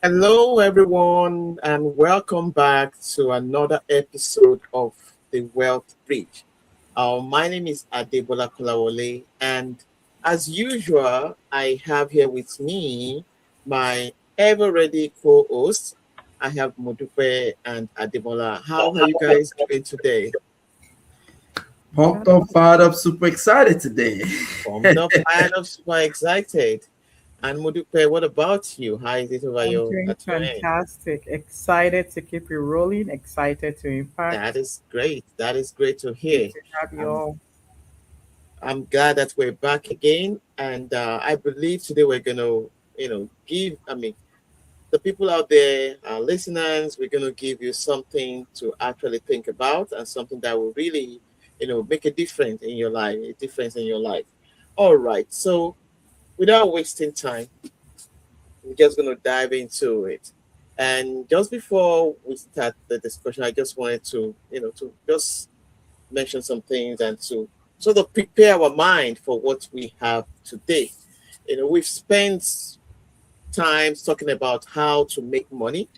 Hello, everyone, and welcome back to another episode of the Wealth Bridge. My name is Adebola Kolawole, and as usual, I have here with me my ever-ready co-hosts. I have Modupe and Adebola. How are you guys doing today? Pumped up, fired up, super excited today. Pumped up, fired up, super excited. And Modupe, what about you? How is it over I'm your doing at your end? fantastic. Excited to keep it rolling. Excited to That impact. is great. That is great to Good hear. to have you I'm all. I'm glad that we're back again, and I believe today we're gonna, give. I mean, the people out there, our listeners, we're gonna give you something to actually think about, and something that will really, make a difference in your life. A difference in your life. All right. So, without wasting time, we're just gonna dive into it. And just before we start the discussion, I just wanted to, to just mention some things and to sort of prepare our mind for what we have today. We've spent time talking about how to make money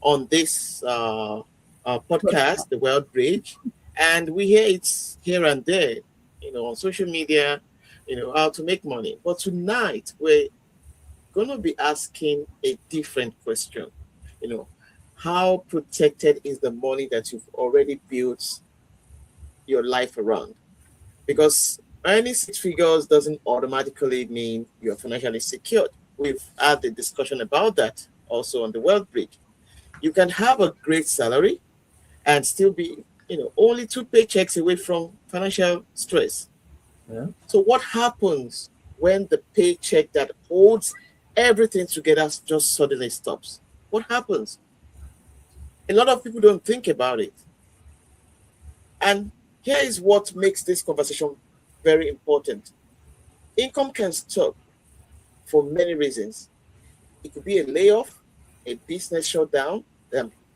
on this podcast, The World Bridge, and we hear it here and there, on social media, how to make money. But tonight, we're going to be asking a different question. You know, how protected is the money that you've already built your life around? Because earning six figures doesn't automatically mean you're financially secured. We've had a discussion about that also on the Wealth Bridge. You can have a great salary and still be, only two paychecks away from financial stress. Yeah. So what happens when the paycheck that holds everything together just suddenly stops? What happens? A lot of people don't think about it. And here is what makes this conversation very important. Income can stop for many reasons. It could be a layoff, a business shutdown,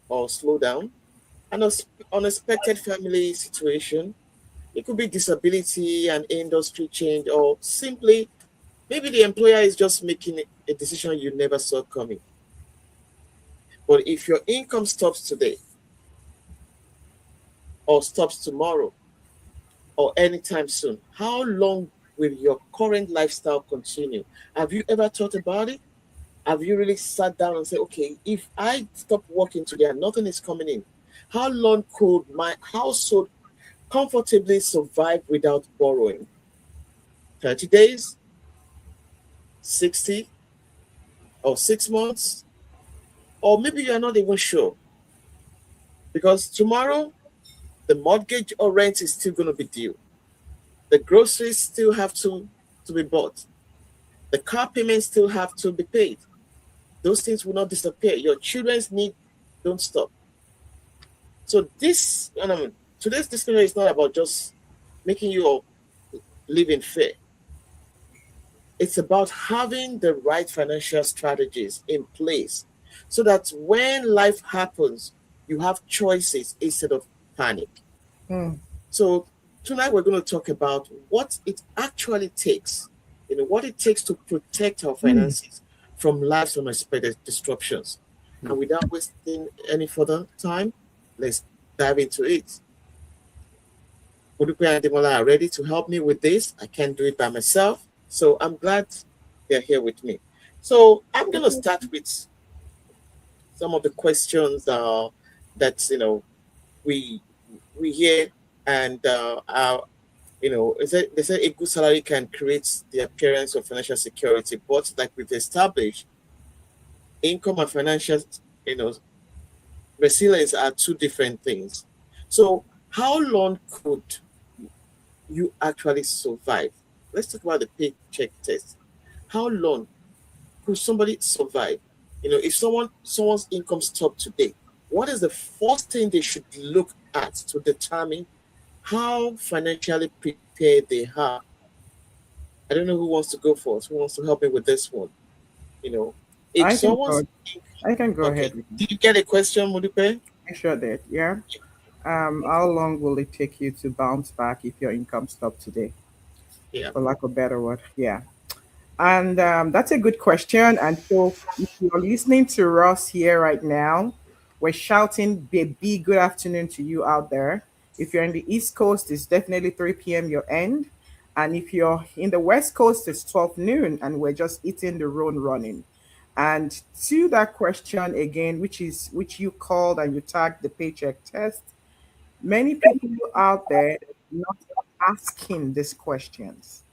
or slowdown, an unexpected family situation. It could be disability, an industry change, or simply maybe the employer is just making a decision you never saw coming. But if your income stops today, or stops tomorrow, or anytime soon, how long will your current lifestyle continue? Have you ever thought about it? Have you really sat down and said, okay, if I stop working today and nothing is coming in, how long could my household comfortably survive without borrowing? 30 days, 60, or 6 months? Or maybe you're not even sure because tomorrow the mortgage or rent is still going to be due. The groceries still have to be bought. The car payments still have to be paid. Those things will not disappear. Your children's need don't stop. So this, today's discussion is not about just making you live in fear. It's about having the right financial strategies in place so that when life happens, you have choices instead of panic. Mm, So tonight we're going to talk about what it actually takes, what it takes to protect our finances from life's unexpected disruptions. And without wasting any further time, let's dive into it. Udupe and Demola are ready to help me with this. I can't do it by myself. So I'm glad they're here with me. So I'm going to start with some of the questions that, we we hear and they say a good salary can create the appearance of financial security, but like we've established, income and financial, you know, resilience are two different things. So how long could you actually survive? Let's talk about the paycheck test. How long could somebody survive? If someone's income stopped today, what is the first thing they should look at to determine how financially prepared they are? I don't know who wants to go first. Who wants to help me with this one? You know, if I can someone's go. I can go okay, ahead with did you get a question, Mudipe? I sure did. Yeah. How long will it take you to bounce back if your income stopped today? Yeah. For lack of a better word. Yeah. And that's a good question. And so, if you're listening to us here right now, we're shouting a big good afternoon to you out there. If you're in the East Coast, it's definitely 3 p.m. your end. And if you're in the West Coast, it's 12 noon, and we're just eating the road running. And to that question again, which you called and you tagged the paycheck test, many people out there not asking these questions.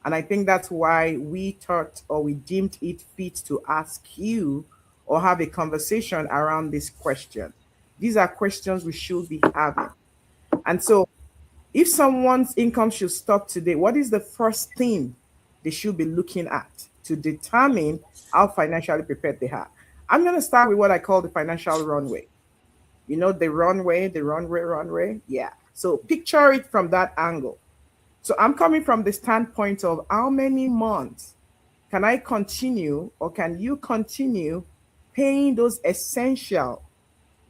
And I think that's why we thought or we deemed it fit to ask you or have a conversation around this question. These are questions we should be having. And so, if someone's income should stop today, what is the first thing they should be looking at to determine how financially prepared they are? I'm going to start with what I call the financial runway. You know, the runway. Yeah. So picture it from that angle. So I'm coming from the standpoint of how many months can I continue or can you continue paying those essential,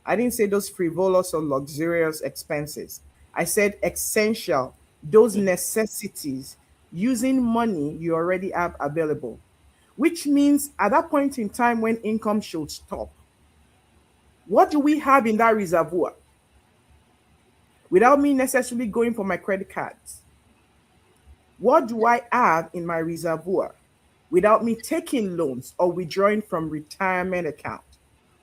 I didn't say those frivolous or luxurious expenses. I said essential, those necessities, using money you already have available, which means at that point in time when income should stop, what do we have in that reservoir without me necessarily going for my credit cards? What do I have in my reservoir without me taking loans or withdrawing from retirement account?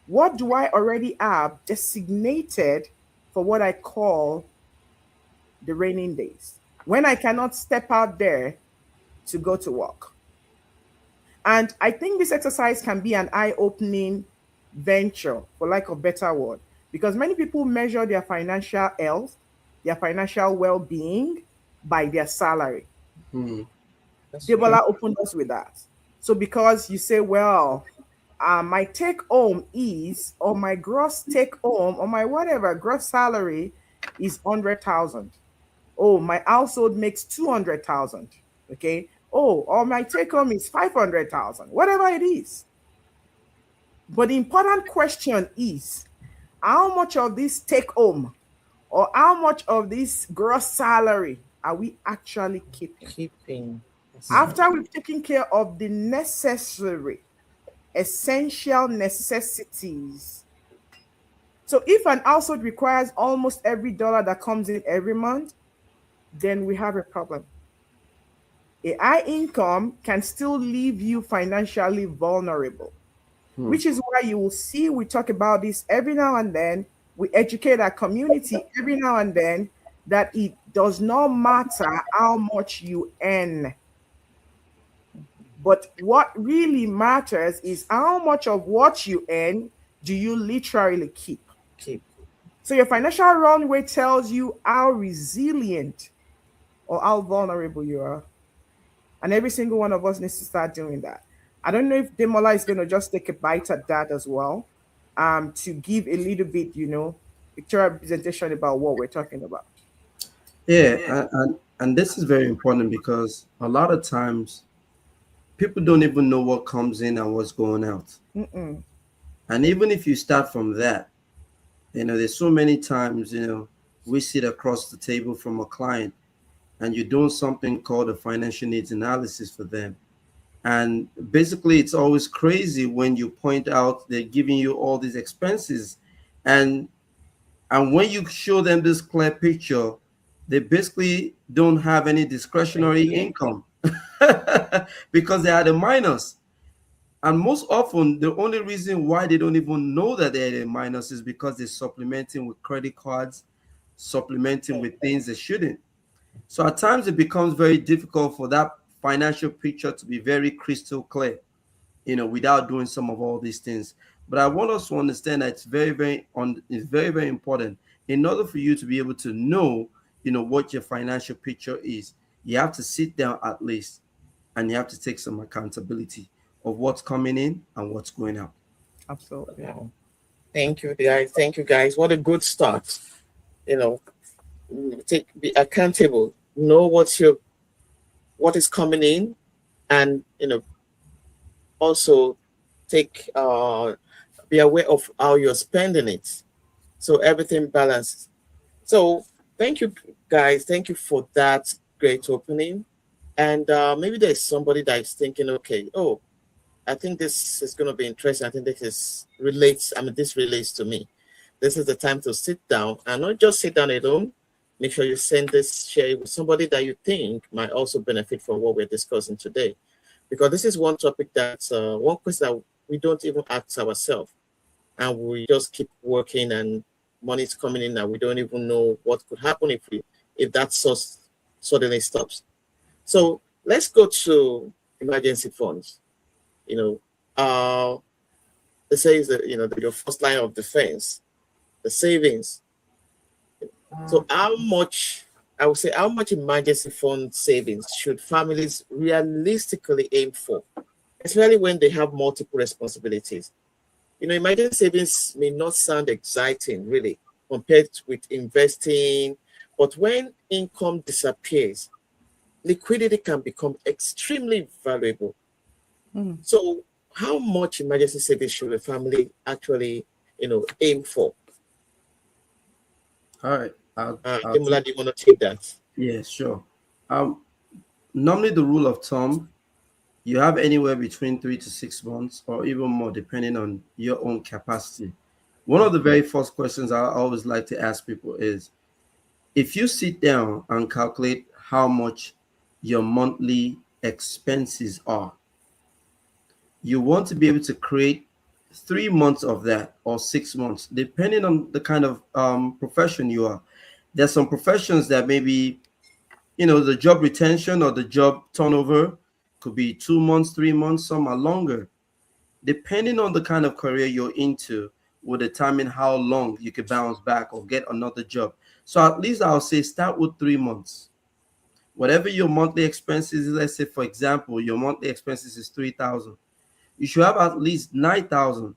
What do I already have designated for what I call the raining days when I cannot step out there to go to work? And I think this exercise can be an eye opening venture, for lack of better word, because many people measure their financial health, their financial well being by their salary. Hmm. That's true. Debola opened us with that. So because you say, well, my take home is, or my gross take home, or my whatever gross salary is 100,000. Oh, my household makes 200,000. Okay. Oh, or my take home is 500,000. Whatever it is. But the important question is, how much of this take home or how much of this gross salary are we actually keeping? Keeping. That's Hmm. true. After we've taken care of the necessary, essential necessities. So if an household requires almost every dollar that comes in every month, then we have a problem. A high income can still leave you financially vulnerable, Hmm. which is why you will see we talk about this every now and then. We educate our community every now and then that it does not matter how much you earn. But what really matters is how much of what you earn do you literally keep? Keep. So your financial runway tells you how resilient or how vulnerable you are. And every single one of us needs to start doing that. I don't know if Demola is going to just take a bite at that as well, to give a little bit, pictorial representation about what we're talking about. Yeah, and this is very important because a lot of times people don't even know what comes in and what's going out. Mm-mm. And even if you start from that, there's so many times, we sit across the table from a client and you're doing something called a financial needs analysis for them. And basically, it's always crazy when you point out they're giving you all these expenses. And and when you show them this clear picture, they basically don't have any discretionary Idea. income because they are the minus. And most often, the only reason why they don't even know that they're in minus is because they're supplementing with credit cards, supplementing with things they shouldn't. So at times, it becomes very difficult for that financial picture to be very crystal clear, without doing some of all these things. But I want us to understand that it's very, very important in order for you to be able to know, what your financial picture is. You have to sit down at least and you have to take some accountability of what's coming in and what's going out. Absolutely. Wow. Thank you, guys. Thank you, guys. What a good start. You know, be accountable. Know what is coming in, and also take be aware of how you're spending it. So everything balances. So thank you, guys. Thank you for that great opening. And maybe there's somebody that is thinking, okay, oh, I think this is going to be interesting. I think this relates to me. This is the time to sit down and not just sit down alone. Make sure you share it with somebody that you think might also benefit from what we're discussing today. Because this is one topic that's one question that we don't even ask ourselves. And we just keep working and money's coming in and we don't even know what could happen if that source suddenly stops. So let's go to emergency funds. You know, they say is that your first line of defense, the savings. So how much emergency fund savings should families realistically aim for, especially when they have multiple responsibilities? Emergency savings may not sound exciting really compared with investing, but when income disappears, liquidity can become extremely valuable. Mm. So how much emergency savings should a family actually, aim for? All right. I'll Demola, take. do you want to take that? Yeah, sure. Um, Normally the rule of thumb, you have anywhere between 3 to 6 months or even more, depending on your own capacity. One of the very first questions I always like to ask people is, if you sit down and calculate how much your monthly expenses are, you want to be able to create 3 months of that or 6 months, depending on the kind of profession you are. There's some professions that maybe, the job retention or the job turnover could be 2 months, 3 months, some are longer. Depending on the kind of career you're into, will determine how long you can bounce back or get another job. So at least I'll say start with 3 months. Whatever your monthly expenses is, let's say for example, your monthly expenses is 3,000. You should have at least 9,000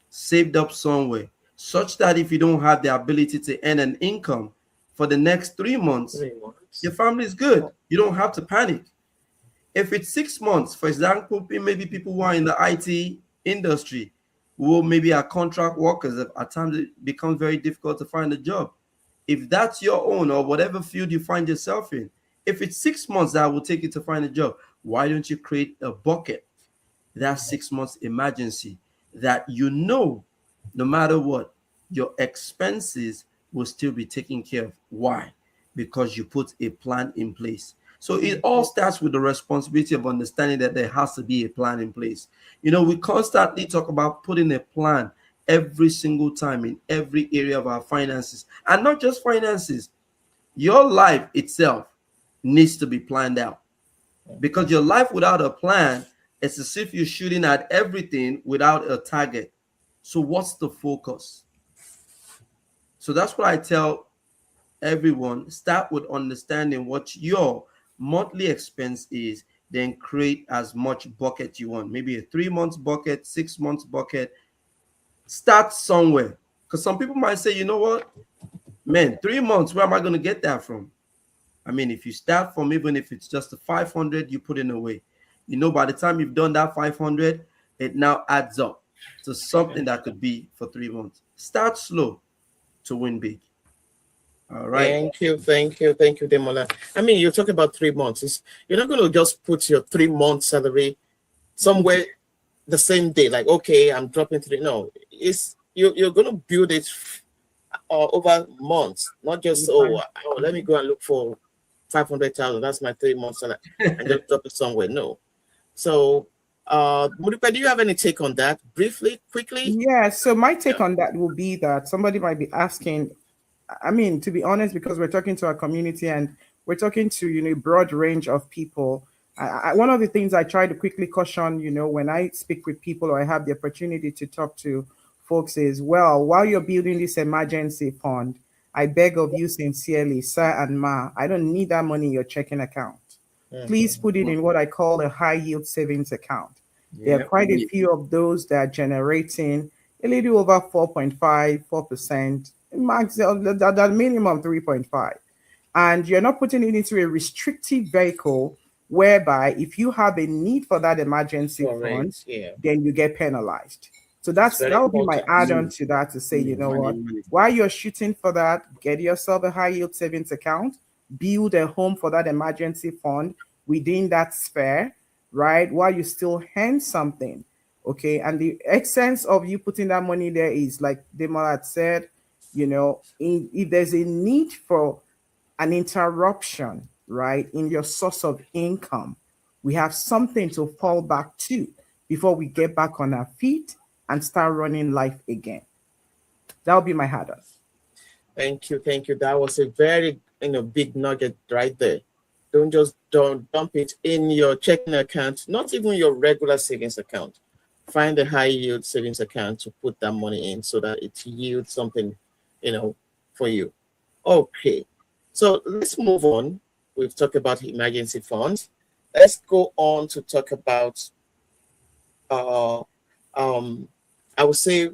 saved up somewhere, such that if you don't have the ability to earn an income for the next 3 months, 3 months. your family is good. You don't have to panic. If it's 6 months, for example, maybe people who are in the IT industry, who maybe are contract workers, at times it becomes very difficult to find a job. If that's your own or whatever field you find yourself in, if it's 6 months that will take you to find a job, why don't you create a bucket, that 6 months emergency, that no matter what, your expenses will still be taken care of. Why? Because you put a plan in place. So it all starts with the responsibility of understanding that there has to be a plan in place. We constantly talk about putting a plan every single time in every area of our finances, and not just finances. Your life itself needs to be planned out, because your life without a plan, it's as if you're shooting at everything without a target. So what's the focus? So that's what I tell everyone. Start with understanding what your monthly expense is, then create as much bucket you want, maybe a 3 months bucket, 6 months bucket. Start somewhere, because some people might say, you know what, man, 3 months, where am I going to get that from? I mean, if you start from, even if it's just a 500 you put in away, by the time you've done that 500, it now adds up to something that could be for 3 months. Start slow to win big. All right. Thank you, Demola. I mean, you're talking about 3 months. You're not going to just put your 3 month salary somewhere the same day. Like, okay, I'm dropping three. No, you're going to build it over months, not just let me go and look for 500,000. That's my 3 months salary, and just drop it somewhere. No. So, Muripa, do you have any take on that? Briefly, quickly. Yeah, so my Yeah. take on that will be that somebody might be asking, I mean, to be honest, because we're talking to our community and we're talking to, a broad range of people. One of the things I try to quickly caution, when I speak with people or I have the opportunity to talk to folks is, well, while you're building this emergency fund, I beg of you sincerely, sir and ma, I don't need that money in your checking account. Please Mhm. put it in what I call a high yield savings account. There are Yeah. quite a few of those that are generating a little over 4.5, 4%, max that minimum 3.5. And you're not putting it into a restrictive vehicle whereby if you have a need for that emergency fund, Correct. Yeah, then you get penalized. So it's that very would be my important. add-on to that, to say, you know Money, what, money. while you're shooting for that, get yourself a high yield savings account build a home for that emergency fund within that sphere, right? While you still earn something. Okay. And the essence of you putting that money there is like Demola had said, if there's a need for an interruption, right, in your source of income, we have something to fall back to before we get back on our feet and start running life again. That'll be my add on. Thank you, thank you. That was a very big nugget right there. Don't dump it in your checking account, not even your regular savings account. Find a high yield savings account to put that money in so that it yields something, you know, for you. Okay. So let's move on. We've talked about emergency funds. Let's go on to talk about uh um I would say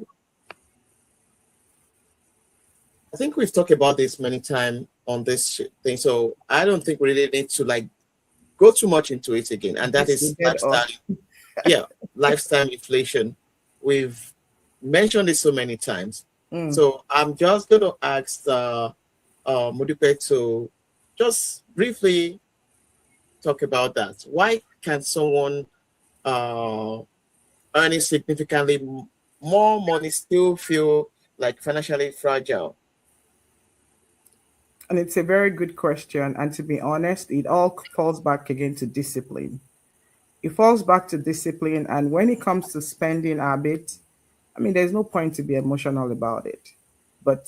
I think we've talked about this many times on this thing, so I don't think we really need to like go too much into it again. And that This we is did lifestyle. Yeah, lifestime inflation. We've mentioned it so many times. Mm. So I'm just going to ask Mudipe to just briefly talk about that. Why can someone uh, earning significantly more money still feel like financially fragile? And it's a very good question. And to be honest, it all falls back again to discipline. It falls back to discipline. And when it comes to spending habits, I mean, there's no point to be emotional about it. But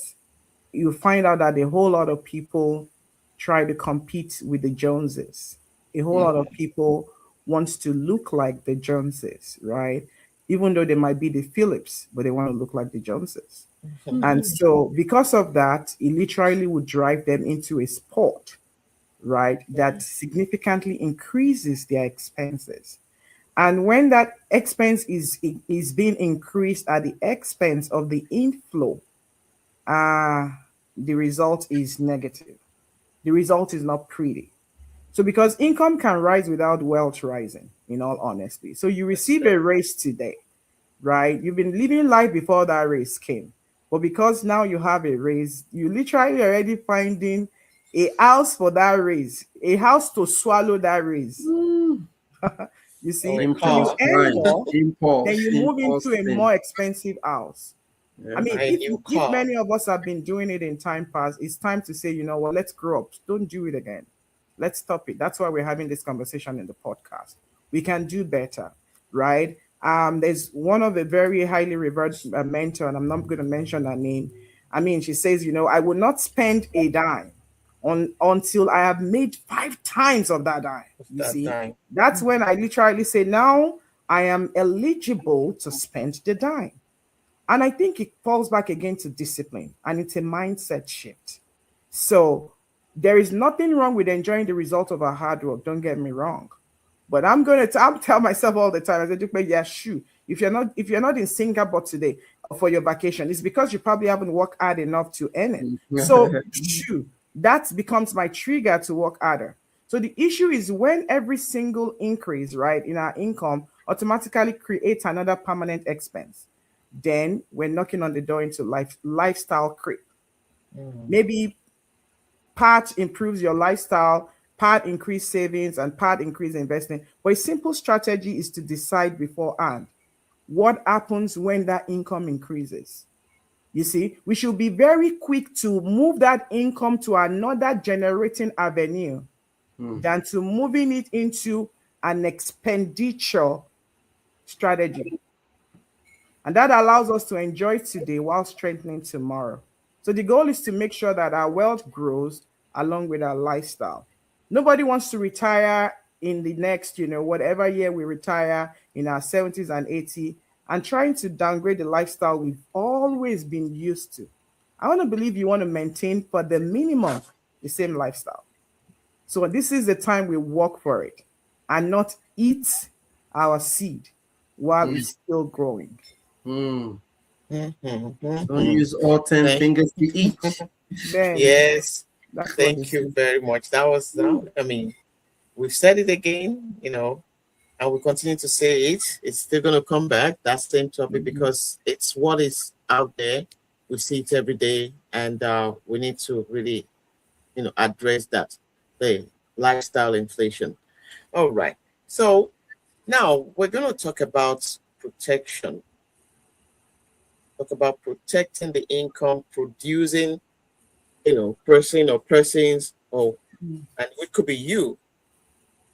you find out that a whole lot of people try to compete with the Joneses. A whole lot of people wants to look like the Joneses, right? Even though they might be the Phillips, but they want to look like the Joneses. And so because of that, it literally would drive them into a sport, right? That significantly increases their expenses. And when that expense is being increased at the expense of the inflow, uh, the result is negative. The result is not pretty. So because income can rise without wealth rising, in all honesty. So you That's receive a raise today, right? You've been living life before that raise came. But because now you have a raise, you literally already finding a house for that raise, a house to swallow that raise. Mm. You oh, see? a So you Impulse car, earn buying, more, then impulse, you move impulse into a thing. more expensive house. I Yeah. mean, a if new if car. many of us have been doing it in time past, it's time to say, you know what, let's grow up. Don't do it again. Let's stop it. That's why we're having this conversation in the podcast. We can do better, right? There's one of the very highly revered mentor, and I'm not going to mention her name. I mean, she says, I will not spend a dime on until I have made 5 times of that dime. You That see, time. that's when I literally say, now I am eligible to spend the dime. And I think it falls back again to discipline and it's a mindset shift. So there is nothing wrong with enjoying the result of our hard work. Don't get me wrong. But I'm tell myself all the time, I said, yeah, shoot. If you're not in Singapore today for your vacation, it's because you probably haven't worked hard enough to earn it. So shoot, that becomes my trigger to work harder. So the issue is when every single increase, right, in our income automatically creates another permanent expense, then we're knocking on the door into lifestyle creep. Mm. Maybe part improves your lifestyle, part increase savings, and part increase investing. But a simple strategy is to decide beforehand what happens when that income increases. You see, we should be very quick to move that income to another generating avenue Mm. than to moving it into an expenditure strategy. And that allows us to enjoy today while strengthening tomorrow. So the goal is to make sure that our wealth grows along with our lifestyle. Nobody wants to retire in the next, whatever year we retire in our 70s and 80s and trying to downgrade the lifestyle we've always been used to. I want to believe you want to maintain for the minimum the same lifestyle. So this is the time we work for it and not eat our seed while Mm. it's still growing. Mm. Mhm, Don't mhm. use all 10 Thank, fingers to eat. Then yes, that's what thank it you is. very much. That was that. I mean, we've said it again, and we continue to say it. It's still going to come back, that same topic, Mhm. because it's what is out there. We see it every day, and we need to really address that, the lifestyle inflation. All right. So now we're going to talk about protection. Talk about protecting the income producing, person or persons, or and it could be you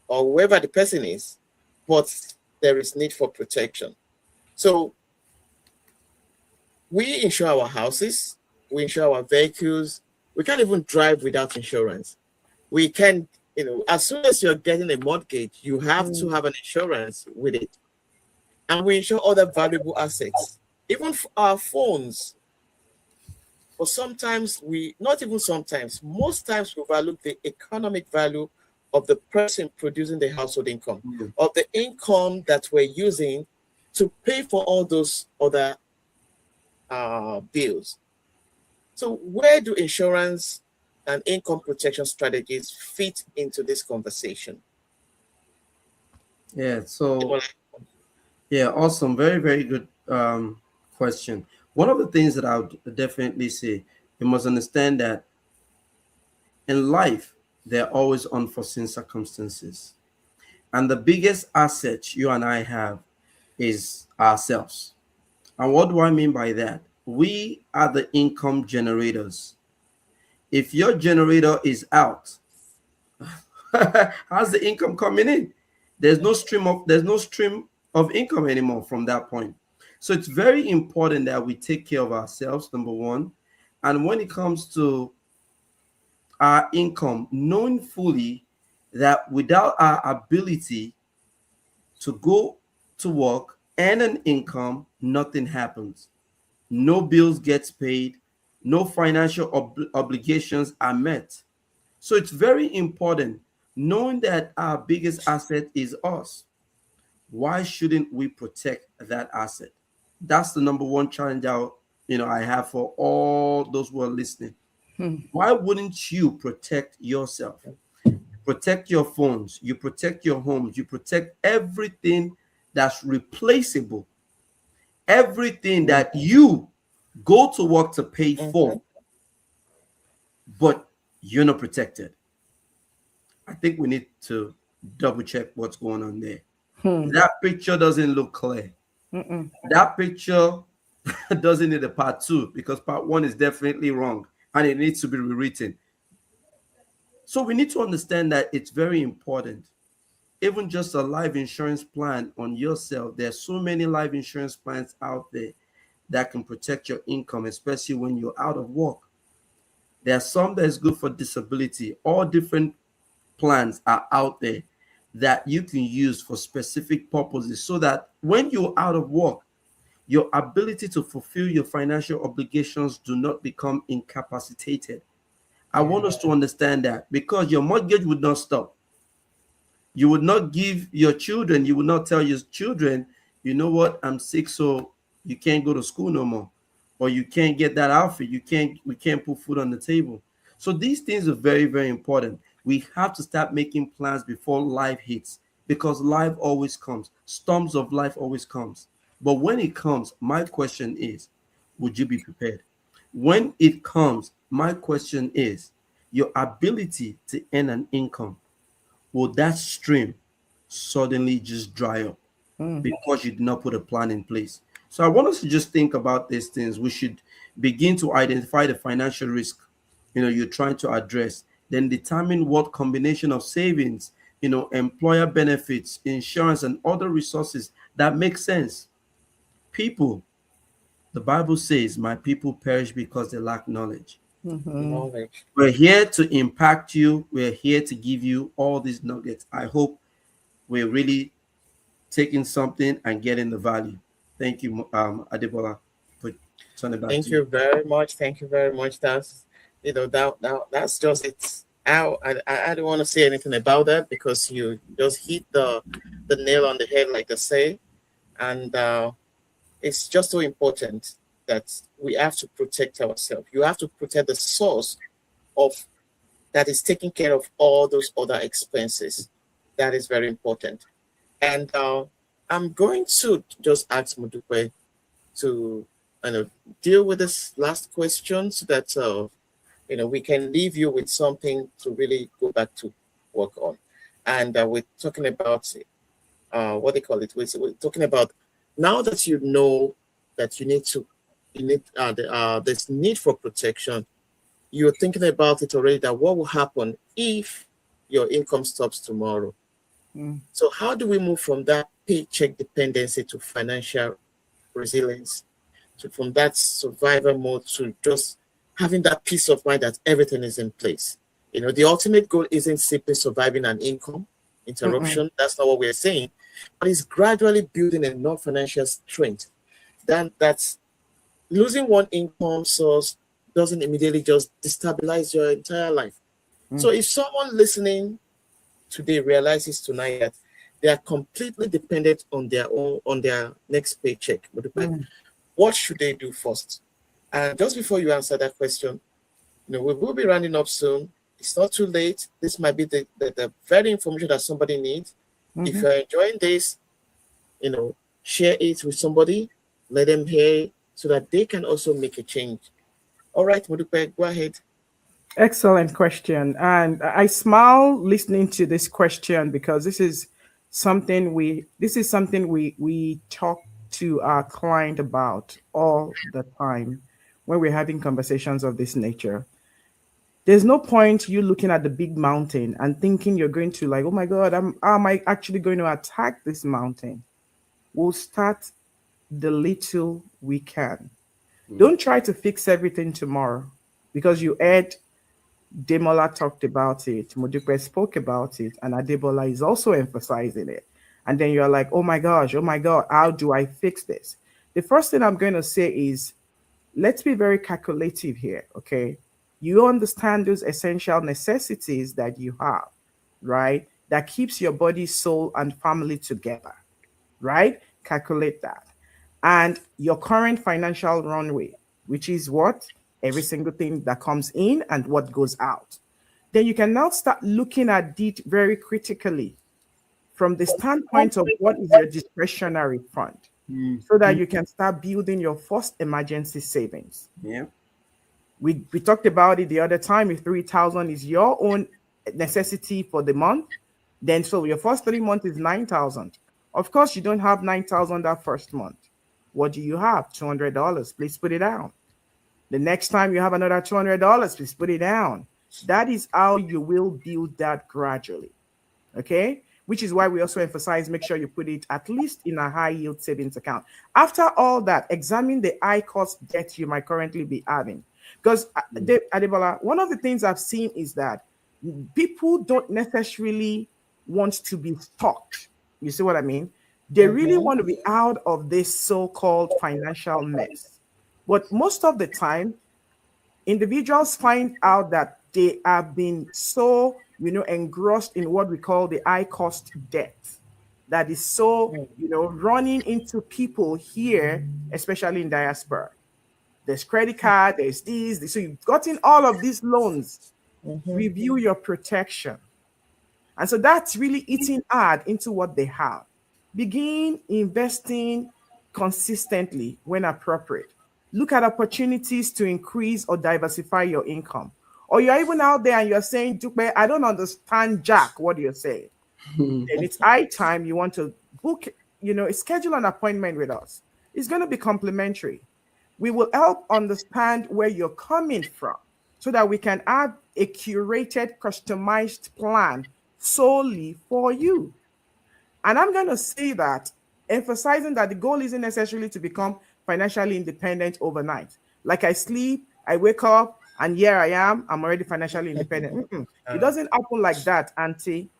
or whoever the person is, but there is need for protection. So we insure our houses, we insure our vehicles. We can't even drive without insurance. We can, as soon as you're getting a mortgage, you have to have an insurance with it. And we insure other valuable assets, even our phones. But sometimes not even sometimes, most times we overlook the economic value of the person producing the household income, Mm. of the income that we're using to pay for all those other bills. So, where do insurance and income protection strategies fit into this conversation? Yeah. So yeah, awesome. Very, very good question. One of the things that I would definitely say, you must understand that in life, there are always unforeseen circumstances. And the biggest asset you and I have is ourselves. And what do I mean by that? We are the income generators. If your generator is out, how's the income coming in? There's no stream of income anymore from that point. So it's very important that we take care of ourselves, number one. And when it comes to our income, knowing fully that without our ability to go to work and an income, nothing happens. No bills gets paid, no financial obligations are met. So it's very important knowing that our biggest asset is us. Why shouldn't we protect that asset? That's the number one challenge I have for all those who are listening. Why wouldn't you protect yourself? Protect your phones, you protect your homes, you protect everything that's replaceable, everything Mhm, that you go to work to pay mhm, for, but you're not protected. I think we need to double check what's going on there. That picture doesn't look clear. That picture doesn't need a part two because part one is definitely wrong and it needs to be rewritten. So we need to understand that it's very important. Even just a life insurance plan on yourself, there's so many life insurance plans out there that can protect your income, especially when you're out of work. There are some that is good for disability. All different plans are out there that you can use for specific purposes so that when you're out of work, your ability to fulfill your financial obligations do not become incapacitated. I yeah. want us to understand that because your mortgage would not stop. You would not give your children, you would not tell your children, you know what, I'm sick, so you can't go to school no more, or you can't get that outfit, we can't put food on the table. So these things are very, very important. We have to start making plans before life hits because life always comes. Storms of life always comes. But when it comes, my question is, would you be prepared? When it comes, my question is, your ability to earn an income, will that stream suddenly just dry up because you did not put a plan in place? So I want us to just think about these things. We should begin to identify the financial risk you're trying to address, then determine what combination of savings, employer benefits, insurance, and other resources that make sense. People, the Bible says, my people perish because they lack knowledge. Knowledge. We're here to impact you. We're here to give you all these nuggets. I hope we're really taking something and getting the value. Thank you, Adebola, for turning back Thank to you. you very much. Thank you very much. That's just it. I don't want to say anything about that because you just hit the nail on the head, like they say, and it's just so important that we have to protect ourselves. You have to protect the source of that is taking care of all those other expenses. That is very important. And I'm going to just ask Mudupe to deal with this last question so that we can leave you with something to really go back to work on. And we're talking about what they call it. We're talking about now that you know that you need there's need for protection. You're thinking about it already. That what will happen if your income stops tomorrow? Mm, So how do we move from that paycheck dependency to financial resilience, to from that survivor mode to just having that peace of mind that everything is in place? The ultimate goal isn't simply surviving an income mm-mm, interruption. That's not what we're saying, but it's gradually building enough financial strength. Then that's losing one income source doesn't immediately just destabilize your entire life. mm, So if someone listening today realizes tonight that they are completely dependent on their next paycheck, mm. what should they do first? And just before you answer that question, we will be rounding up soon. It's not too late. This might be the very information that somebody needs. If Mhm. you're enjoying this, you know, share it with somebody, let them hear it so that they can also make a change. All right, Modupe, go ahead. Excellent question. And I smile listening to this question because this is something we talk to our client about all the time when we're having conversations of this nature. There's no point you looking at the big mountain and thinking you're going to like, oh my God, how am I actually going to attack this mountain? We'll start the little we can. Mm. Don't try to fix everything tomorrow because you heard Demola talked about it, Modupe spoke about it, and Adebola is also emphasizing it. And then you're like, oh my gosh, oh my God, how do I fix this? The first thing I'm going to say is let's be very calculative here, okay? You understand those essential necessities that you have, right? That keeps your body, soul, and family together, right? Calculate that. And your current financial runway, which is what? Every single thing that comes in and what goes out. Then you can now start looking at it very critically from the standpoint of what is your discretionary fund Mm. so that you can start building your first emergency savings. Yeah. We talked about it the other time. If 3,000 is your own necessity for the month, then so your first 3 months is 9,000. Of course, you don't have 9,000 that first month. What do you have? $200. Please put it down. The next time you have another $200, please put it down. That is how you will build that gradually. Okay, which is why we also emphasize make sure you put it at least in a high yield savings account. After all that, examine the high cost debt you might currently be having. Because Mm. Adebola, one of the things I've seen is that people don't necessarily want to be stuck. You see what I mean? They really Mm-hmm. want to be out of this so-called financial mess. But most of the time, individuals find out that they have been so engrossed in what we call the high cost debt that is so running into people here, especially in diaspora. There's credit card, there's these, so you've gotten all of these loans. Mm-hmm. Review your protection. And so that's really eating hard into what they have. Begin investing consistently when appropriate. Look at opportunities to increase or diversify your income. Or you're even out there and you're saying, Dupe, I don't understand Jack, what you're saying. Then it's high time you want to book, schedule an appointment with us. It's going to be complimentary. We will help understand where you're coming from so that we can have a curated, customized plan solely for you. And I'm going to say that, emphasizing that the goal isn't necessarily to become financially independent overnight. Like I sleep, I wake up, and here I am, I'm already financially independent. Mm-mm. It Uh, doesn't happen like that, Auntie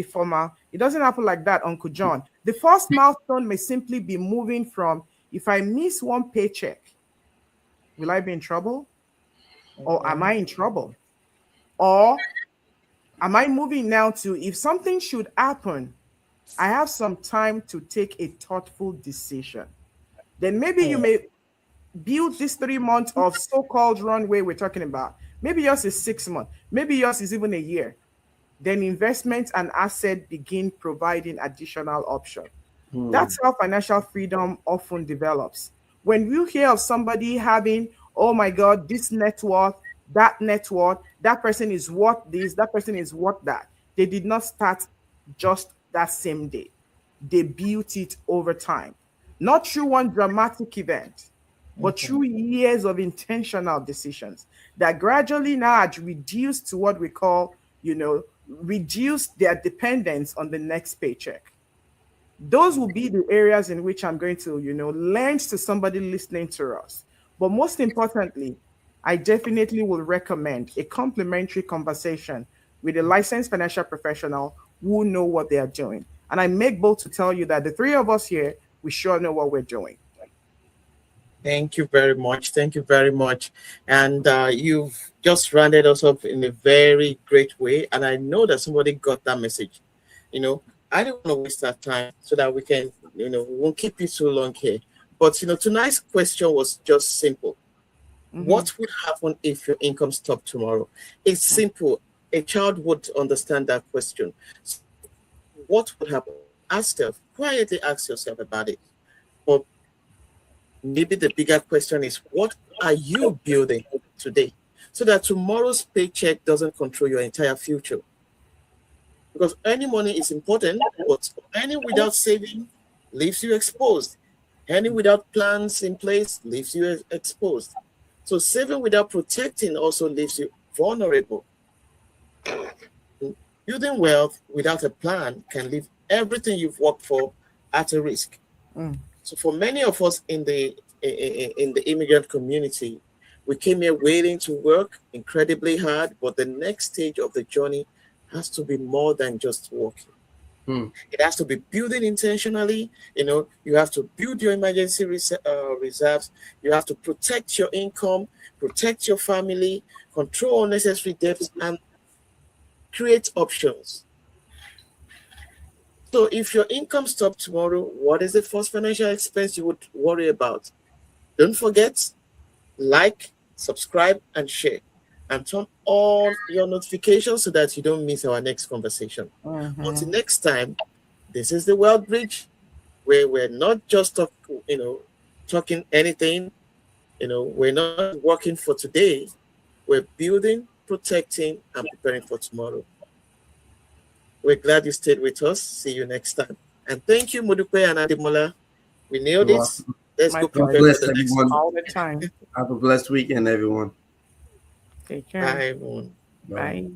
Former. It doesn't happen like that, Uncle John. The first milestone may simply be moving from if I miss one paycheck, will I be in trouble? Or am mm-hmm. I in trouble? Or am I moving now to if something should happen, I have some time to take a thoughtful decision. Then maybe you may build this 3 months of so-called runway we're talking about. Maybe yours is 6 months. Maybe yours is even a year. Then investment and asset begin providing additional option. Mm. That's how financial freedom often develops. When you hear of somebody having, oh my God, this net worth, that net worth, that person is worth this, that person is worth that. They did not start just that same day. They built it over time. Not through one dramatic event, but Mhm. through years of intentional decisions that gradually now had reduced to what we call, reduce their dependence on the next paycheck. Those will be the areas in which I'm going to, lend to somebody listening to us. But most importantly, I definitely will recommend a complimentary conversation with a licensed financial professional who know what they are doing. And I make bold to tell you that the three of us here, we sure know what we're doing. Thank you very much. Thank you very much. And you've just rounded us up in a very great way. And I know that somebody got that message. You know, I don't want to waste our time so that we can, we won't keep you too long here. But, tonight's question was just simple. Mm-hmm. What would happen if your income stopped tomorrow? It's simple. A child would understand that question. So, what would happen? Ask yourself, quietly ask yourself about it. But maybe the bigger question is, what are you building today so that tomorrow's paycheck doesn't control your entire future? Because earning money is important, but earning without saving leaves you exposed. Earning without plans in place leaves you exposed. So saving without protecting also leaves you vulnerable. Building wealth without a plan can leave everything you've worked for at a risk. Mm. So for many of us in the immigrant community, we came here waiting to work incredibly hard, but the next stage of the journey has to be more than just working. Hmm. It has to be building intentionally. You have to build your emergency reserves. You have to protect your income, protect your family, control unnecessary debts, and create options. So if your income stopped tomorrow, what is the first financial expense you would worry about? Don't forget, like, subscribe, and share. And turn on your notifications so that you don't miss our next conversation. Until Mm-hmm. next time, this is the World Bridge, where we're not just talking anything. We're not just working for today. We're building, protecting, and preparing for tomorrow. We're glad you stayed with us. See you next time. And thank you, Modupe and Adimola. We nailed You're it. welcome. Let's My go God prepare for pleasure. bless the next one. everyone. All the time. Have a blessed weekend, everyone. Take care. Bye, everyone. Bye. Bye.